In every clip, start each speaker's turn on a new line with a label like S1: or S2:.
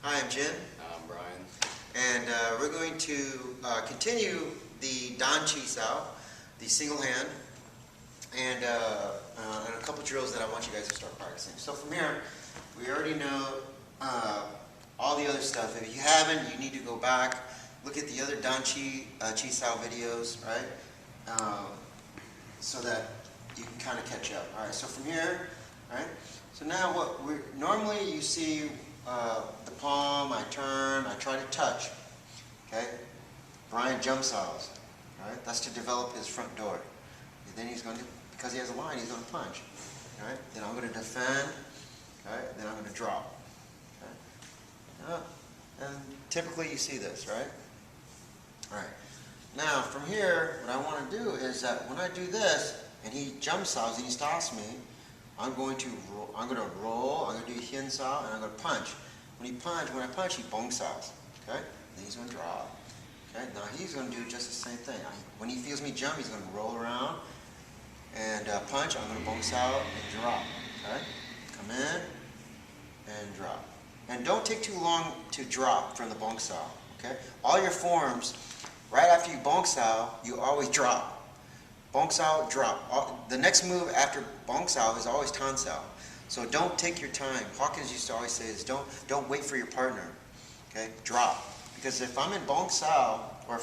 S1: Hi, I'm Jin.
S2: I'm Brian.
S1: And we're going to continue the Chi Sau, the single hand, and a couple drills that I want you guys to start practicing. So from here, we already know all the other stuff. If you haven't, you need to go back, look at the other Chi Sau videos, right? So that you can kind of catch up. All right, so from here, all right? So now what we're, normally you see the palm, I turn, I try to touch, okay? Brian jump saws, all right? That's to develop his front door. And then he's going to, because he has a line, he's going to punch, all right? Then I'm going to defend, all right? Then I'm going to drop, okay? And typically you see this, right? All right. Now from here, what I want to do is that when I do this, and he jump saws and he stops me, I'm going to roll, I'm going to do Hin Sau, and I'm going to punch. When I punch, he bong saws, okay? Then he's going to drop, okay? Now he's going to do just the same thing. When he feels me jump, he's going to roll around and punch. I'm going to bong sao and drop, okay? Come in and drop. And don't take too long to drop from the bong sao, okay? All your forms, right after you bong sao, you always drop. Bong sao, drop. The next move after bong sao is always tan sao. So don't take your time. Hawkins used to always say this, don't wait for your partner. Okay? Drop. Because if I'm in bong sao, or if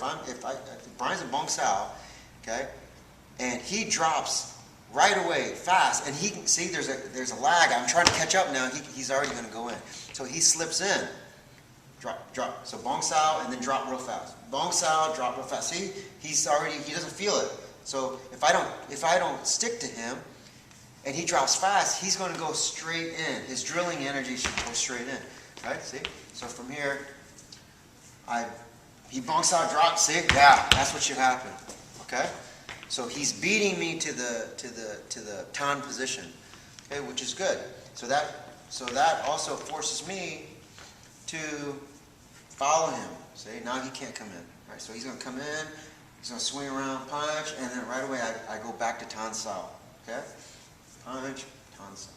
S1: Brian's in bong sao, okay, and he drops right away, fast, and he can see there's a lag. I'm trying to catch up now. He's already going to go in. So he slips in. Drop. So bong sao and then drop real fast. Bong sao, drop real fast. See, he doesn't feel it. So if I don't stick to him, and he drops fast, he's going to go straight in. His drilling energy should go straight in, right? See? So from here, he bonks out, drops. See? Yeah, that's what should happen. Okay? So he's beating me to the tan position, okay, which is good. So that also forces me to follow him. See? Now he can't come in. All right? So he's going to come in. He's going to swing around, punch, and then right away I go back to tan sao. Okay? Punch, tan sao.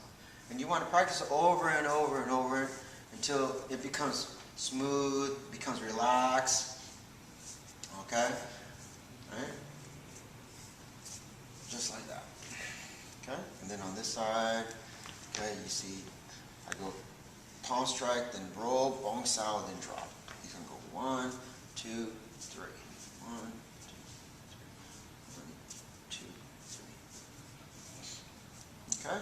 S1: And you want to practice it over and over and over until it becomes smooth, becomes relaxed. Okay? Right? Just like that. Okay? And then on this side, okay, you see I go palm strike, then roll, bong sao, then drop. He's going to go 1, 2, 3. 1, 2, 3. Okay?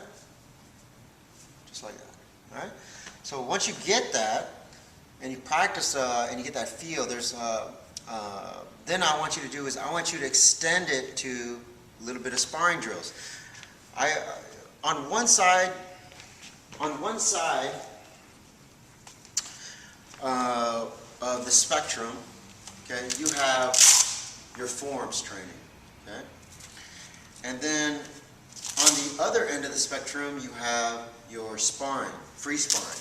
S1: Just like that. All right? So once you get that, and you practice, and you get that feel, then I want you to do is I want you to extend it to a little bit of sparring drills. On one side of the spectrum, okay, you have your forms training, okay? And then on the other end of the spectrum, you have your sparring, free sparring,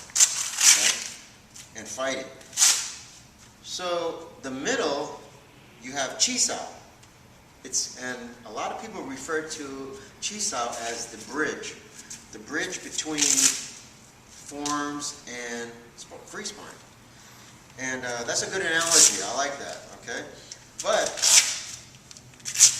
S1: okay, and fighting. So the middle, you have Chi Sau. And a lot of people refer to Chi Sau as the bridge between forms and free sparring. And that's a good analogy. I like that. Okay, but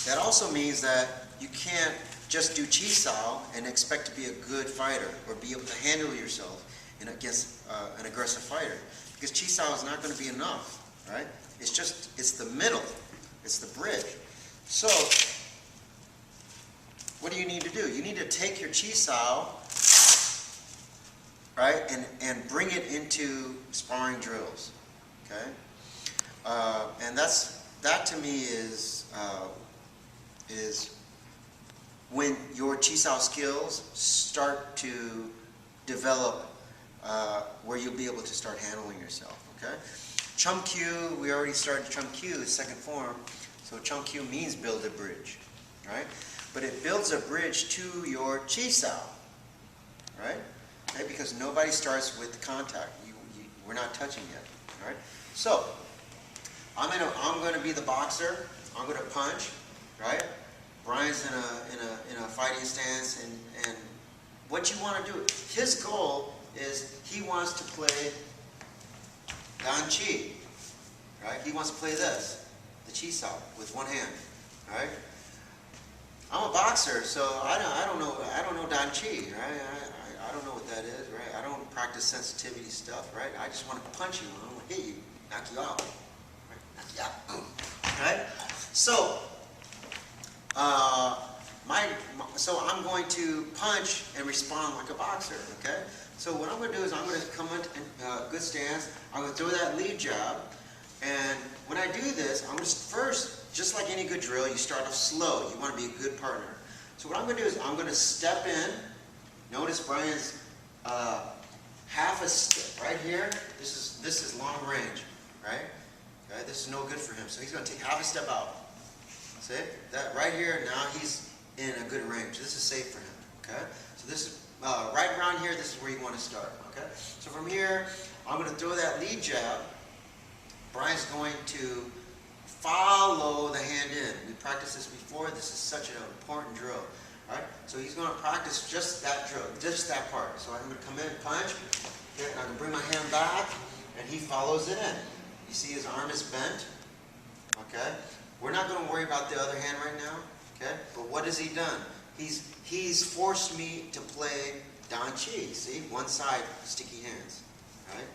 S1: that also means that you can't just do Chi Sau and expect to be a good fighter or be able to handle yourself against an aggressive fighter, because Chi Sau is not going to be enough, right? It's the middle, it's the bridge. So what do you need to do? You need to take your Chi Sau, right, and bring it into sparring drills, okay? And that to me is when your Chi Sau skills start to develop, where you'll be able to start handling yourself, okay? Chum Kyu, we already started Chum Kyu, the second form. So Chum Kyu means build a bridge, right? But it builds a bridge to your Chi Sau, right? Because nobody starts with contact. We're not touching yet, all right? So I'm going to be the boxer. I'm going to punch, right? Brian's in a fighting stance, and what you want to do, his goal is he wants to play Dan Chi, right? He wants to play this, the Chi Sau, with one hand, right? I'm a boxer, so I don't know Dan Chi, right? I don't know what that is, right? I don't practice sensitivity stuff, right? I just want to punch you, I want to hit you, knock you out, right? Knock you out, right? So, so I'm going to punch and respond like a boxer, okay? So what I'm going to do is I'm going to come in good stance. I'm going to throw that lead jab, and when I do this, I'm going to first, just like any good drill, you start off slow. You want to be a good partner. So what I'm going to do is I'm going to step in. Notice Brian's half a step right here. This is long range, right? Okay, this is no good for him. So he's going to take half a step out. See that right here? Now he's in a good range. This is safe for him. Okay. So this is right around here. This is where you want to start. Okay. So from here, I'm going to throw that lead jab. Brian's going to follow the hand in. We practiced this before. This is such an important drill. All right. So he's going to practice just that drill, just that part. So I'm going to come in, punch, okay, and I'm going to bring my hand back, and he follows it in. You see his arm is bent. Okay. We're not going to worry about the other hand right now, okay? But what has he done? He's forced me to play Dan Chi. See, one side, sticky hands, right?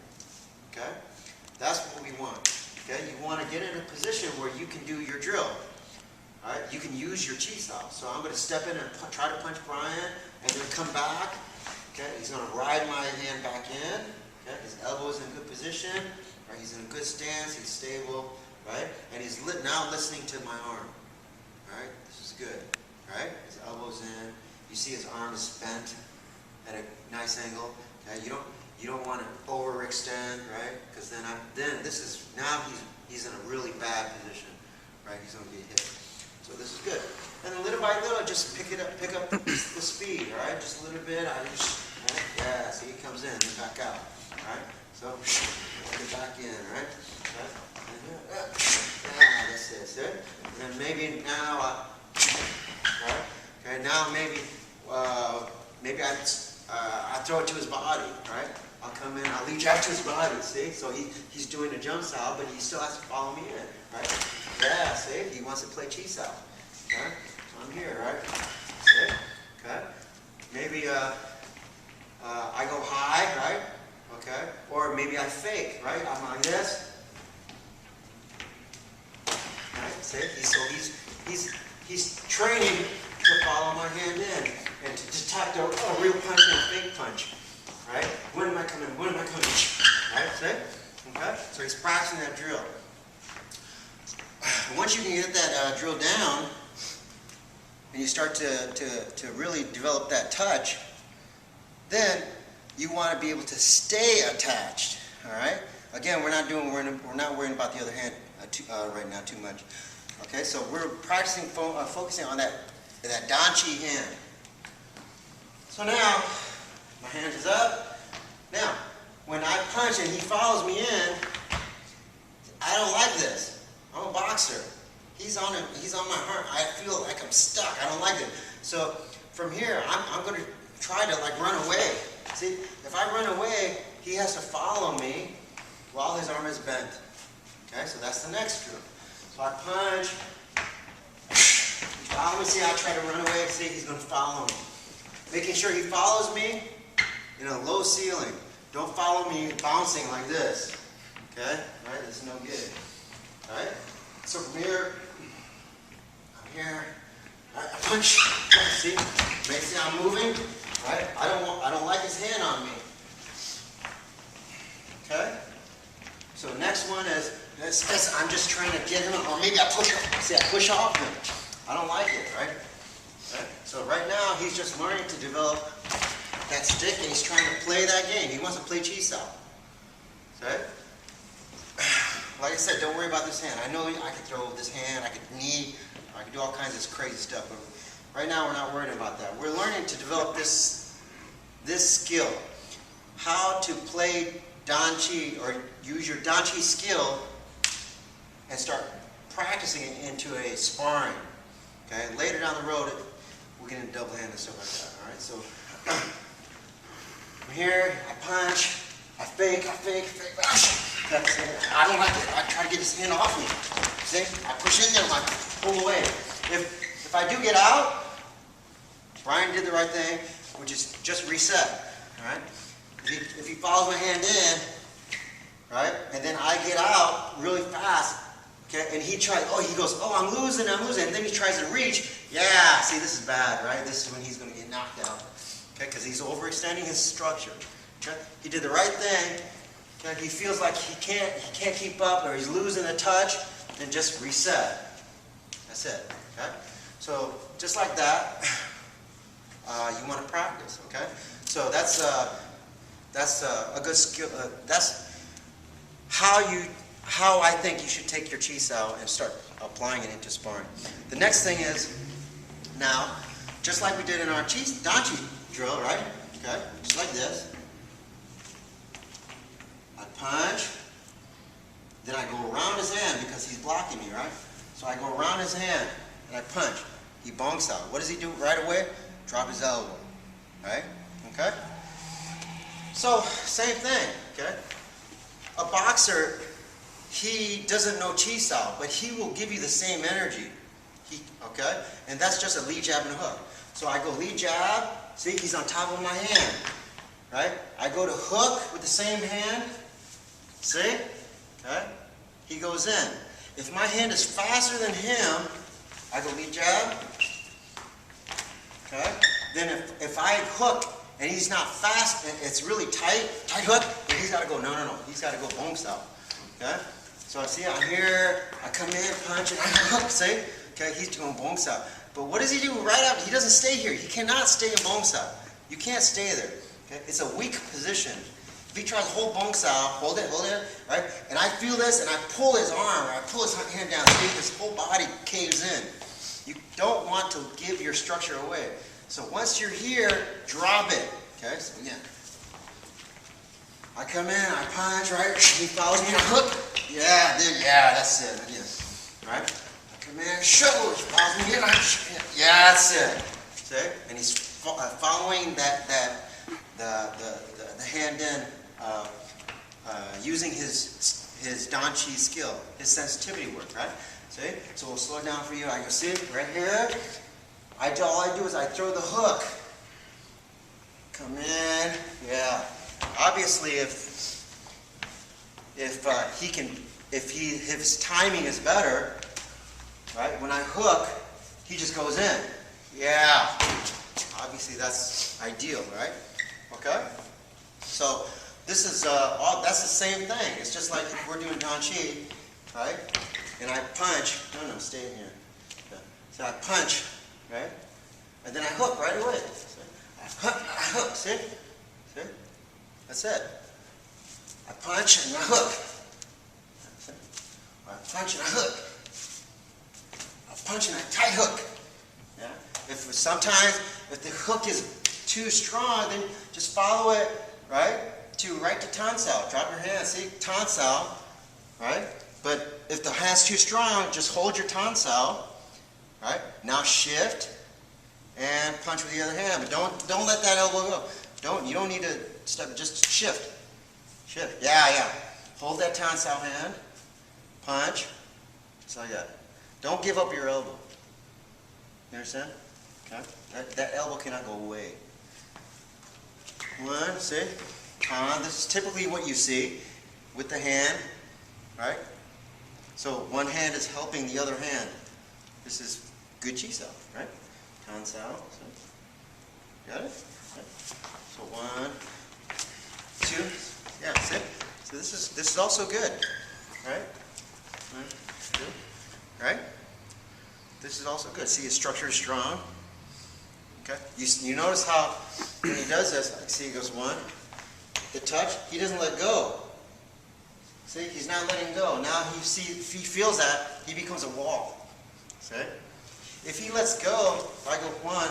S1: Okay, that's what we want. Okay, you want to get in a position where you can do your drill. All right, you can use your Chi Sau. So I'm going to step in and try to punch Brian, and then come back. Okay, he's going to ride my hand back in. Okay, his elbow's in good position. Right, he's in a good stance. He's stable. Right? And he's now listening to my arm. Alright? This is good. Alright? His elbow's in. You see his arm is bent at a nice angle. Okay? You don't want to overextend, right? Because then now he's in a really bad position. Right? He's going to get hit. So this is good. And then little by little, just pick up the speed, alright? Just a little bit. Right? Yeah, see, he comes in and back out. Alright? So get back in, right? Okay? That's it. See? And then maybe now, right? Okay, now maybe I throw it to his body, right? I'll come in, I'll lead jab to his body. See? So he's doing a jump style, but he still has to follow me in, right? Yeah. See? He wants to play Chi Sau. Okay? So I'm here, right? See? Okay. Maybe I go high, right? Okay. Or maybe I fake, right? I'm like this. Right? See? So he's training to follow my hand in and to detect a real punch and a fake punch. Right? When am I coming? When am I coming? Right? See? Okay? So he's practicing that drill. Once you can get that drill down and you start to really develop that touch, then you want to be able to stay attached. All right? Again, we're not worrying about the other hand right now too much. Okay, so we're practicing, focusing on that Dan Chi hand. So now, my hand is up. Now, when I punch and he follows me in, I don't like this. I'm a boxer. He's on my heart. I feel like I'm stuck. I don't like it. So from here, I'm going to try to like run away. See, if I run away, he has to follow me while his arm is bent. Okay, so that's the next drill. So I punch. Obviously, I try to run away. See, he's going to follow me. Making sure he follows me in a low ceiling. Don't follow me bouncing like this. Okay? All right, that's no good. All right? So from here, I'm here. All right, I punch. See? See I'm moving? All right? I don't like his hand on me. Okay? So next one is, I'm just trying to get him, or maybe I push him. See, I push off him. I don't like it, right? So right now, he's just learning to develop that stick, and he's trying to play that game. He wants to play Chi Sau. Okay? Like I said, don't worry about this hand. I know I can throw this hand, I could knee, I could do all kinds of crazy stuff, but right now we're not worried about that. We're learning to develop this skill. How to play Dan Chi, or use your Dan Chi skill and start practicing it into a sparring. Okay, later down the road, we're going to double hand and stuff like that. All right, so I'm here, I punch, I fake, I don't like it. I try to get his hand off me. See? I push in there, I'm like, pull away. If I do get out, Brian did the right thing, which is just reset. All right? If he follows my hand in, right, and then I get out really fast, okay, and he goes, oh, I'm losing, and then he tries to reach. Yeah, see, this is bad, right? This is when he's going to get knocked out, okay, because he's overextending his structure. Okay? He did the right thing. Okay? He feels like he can't keep up, or he's losing the touch, then just reset. That's it. Okay? So just like that, you want to practice. Okay? So that's a good skill. That's how I think you should take your Chi Sau and start applying it into sparring. The next thing is, now, just like we did in our Dan Chi drill, right? Okay, just like this. I punch, then I go around his hand because he's blocking me, right? So I go around his hand and I punch. He bonks out. What does he do right away? Drop his elbow, right? Okay? So, same thing, okay? A boxer, he doesn't know Chi Sau, but he will give you the same energy. Okay? And that's just a lead jab and a hook. So I go lead jab, see, he's on top of my hand, right? I go to hook with the same hand, see? Okay? He goes in. If my hand is faster than him, I go lead jab, okay? Then if I hook and he's not fast, and it's really tight hook, and he's got to go, no, he's got to go bonk style, okay? So see, I'm here, I come in, punch, and I hook, see? Okay, he's doing bonk style. But what does he do right after? He doesn't stay here. He cannot stay in bonk style. You can't stay there, okay? It's a weak position. If he tries to hold bonk style, hold it, right? And I feel this, and I pull his arm, or I pull his hand down, see, his whole body caves in. You don't want to give your structure away. So once you're here, drop it. Okay, so again, I come in, I punch, right? He follows me, and I hook. Yeah, that's it. Again, right? I come in, show. He follows me, and I yeah, that's it. See? And he's following the hand in, using his Dan Chi skill, his sensitivity work, right? See? So we'll slow it down for you. I go, see, right here. All I do is I throw the hook. Come in, yeah. Obviously, if his timing is better, right? When I hook, he just goes in. Yeah. Obviously, that's ideal, right? Okay. So this is that's the same thing. It's just like if we're doing Dan Chi, right? And I punch. No, stay in here. Okay. So I punch, right? And then I hook right away. I hook, see? See? That's it. I punch and I hook. I punch and I hook. I punch and I tight hook. Yeah? Sometimes if the hook is too strong, then just follow it, right to Tan Sau. Drop your hand, see? Tan Sau, right? But if the hand's too strong, just hold your Tan Sau, right? Now shift. And punch with the other hand, but don't let that elbow go. You don't need to step. Just shift. Yeah. Hold that Tan Sau hand. Punch. Just like that. Don't give up your elbow. You understand? Okay. That elbow cannot go away. One. See. This is typically what you see with the hand, right? So one hand is helping the other hand. This is good Chi Sau, right? Tan Sau. Got it? Okay. So 1, 2. Yeah, that's it. So this is also good. Right? 1, 2. Right? This is also good. See, his structure is strong. Okay? You notice how when he does this, see he goes 1. The touch, he doesn't let go. See, he's not letting go. Now if he feels that, he becomes a wall. See? If he lets go, I go 1,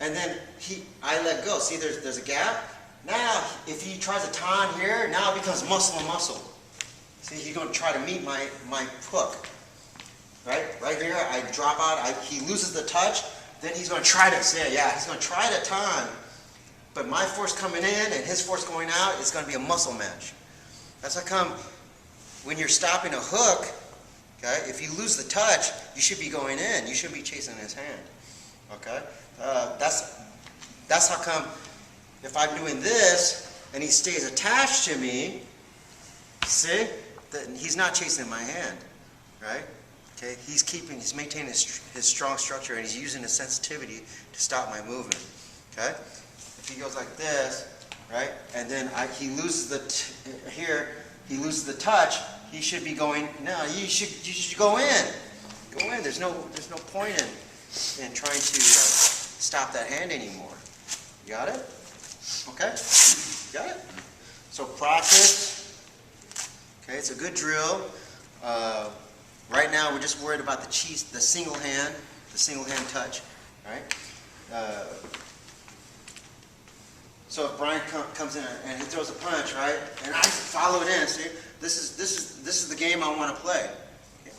S1: and then I let go. See, there's a gap. Now, if he tries to tan here, now it becomes muscle and muscle. See, he's going to try to meet my hook. Right here, I drop out. He loses the touch. Then he's going to try to he's going to try to tan. But my force coming in and his force going out, it's going to be a muscle match. That's how come when you're stopping a hook, okay, if you lose the touch, you should be going in. You shouldn't be chasing his hand. Okay? That's how come if I'm doing this and he stays attached to me, see, he's not chasing my hand, right? Okay, he's maintaining his strong structure, and he's using his sensitivity to stop my movement. Okay, if he goes like this, right, and then he loses he loses the touch. He should be going. No, you should go in. Go in. There's no point in trying to stop that hand anymore. You got it? Okay, got it. So practice. Okay, it's a good drill. Right now, we're just worried about the single hand touch, right? So if Brian comes in and he throws a punch, right, and I follow it in, see, this is the game I want to play.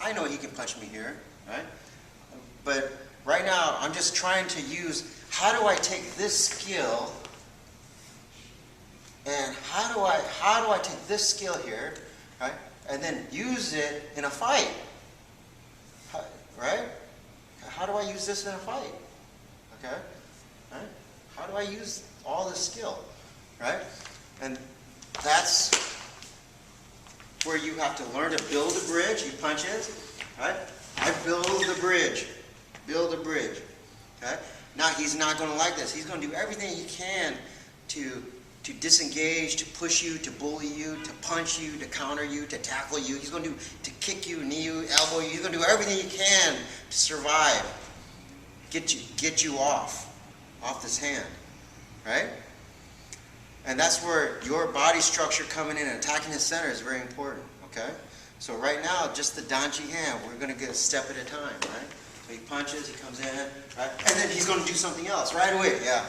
S1: I know he can punch me here, right? But right now, I'm just trying to use, how do I take this skill, and how do I take this skill here, right, and then use it in a fight? Right? How do I use this in a fight? Okay? Right? How do I use all this skill? Right? And that's where you have to learn to build a bridge. He punches. Right? I build the bridge. Build a bridge. Okay? Now he's not going to like this. He's going to do everything he can to disengage, to push you, to bully you, to punch you, to counter you, to tackle you. He's going to kick you, knee you, elbow you. He's going to do everything he can to survive. Get you off this hand, right? And that's where your body structure coming in and attacking his center is very important. Okay. So right now, just the danchi hand. We're going to get a step at a time, right? So he punches, he comes in, right, and then he's going to do something else right away. Yeah.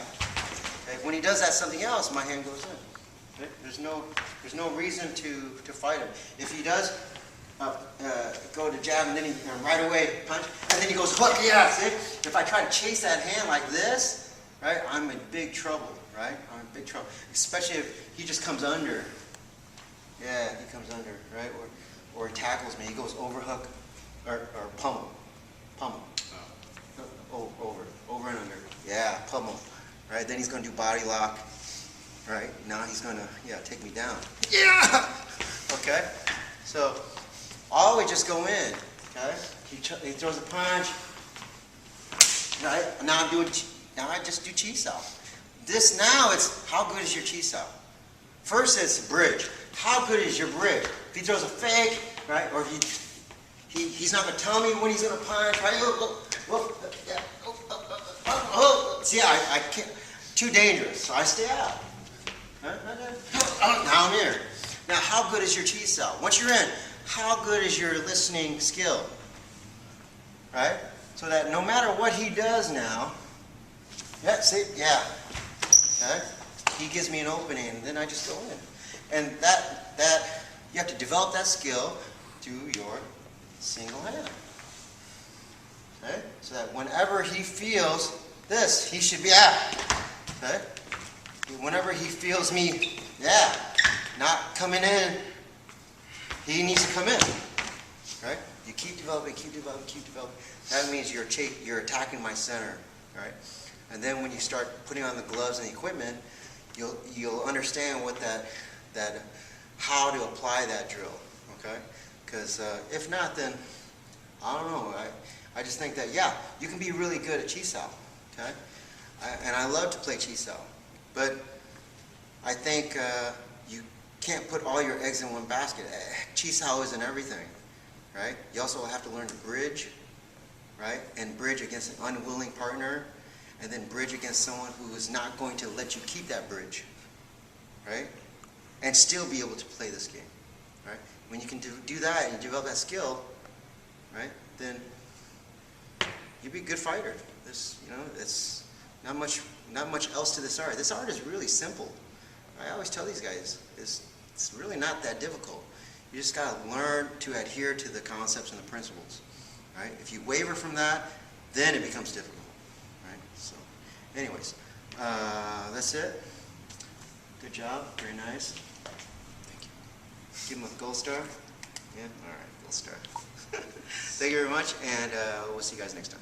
S1: Okay. When he does that something else, my hand goes in. Okay. There's no reason to fight him. If he does go to jab and then he right away punch, and then he goes hook. Yeah, see? If I try to chase that hand like this, right, I'm in big trouble. Right, I'm in big trouble. Especially if he just comes under. Yeah, he comes under, right, or he tackles me. He goes over hook or pummel. Oh, over and under. Yeah, pummel. Right, then he's going to do body lock. Right, now he's going to, take me down. Yeah! Okay, so always just go in. Okay, he throws a punch. Right, now I just do Chi Sau. This now, it's how good is your Chi Sau? First, it's bridge. How good is your bridge? If he throws a fake, right, or he's not going to tell me when he's going to punch, right? See, I can't. Too dangerous, so I stay out. Now I'm here. Now, how good is your Chi Sau? Once you're in, how good is your listening skill? Right? So that no matter what he does now, see, okay, he gives me an opening, and then I just go in. And that you have to develop that skill through your single hand. Okay? So that whenever he feels this, he should be out. Okay? Whenever he feels me, not coming in, he needs to come in. Right? You keep developing, keep developing. That means you're attacking my center. Right? And then when you start putting on the gloves and the equipment, you'll understand what how to apply that drill. Okay? Because if not, then I don't know. I just think that you can be really good at Chi Sau. Okay? And I love to play Chi Sau, but I think you can't put all your eggs in one basket. Chi Sau isn't everything, right? You also have to learn to bridge, right? And bridge against an unwilling partner, and then bridge against someone who is not going to let you keep that bridge, right? And still be able to play this game, right? When you can do that and you develop that skill, right? Then you'll be a good fighter. It's not much else to this art. This art is really simple. I always tell these guys, it's really not that difficult. You just got to learn to adhere to the concepts and the principles. Right? If you waver from that, then it becomes difficult. Right? So, anyways, that's it. Good job. Very nice. Thank you. Give him a gold star. Yeah? All right, we'll start. Thank you very much, and we'll see you guys next time.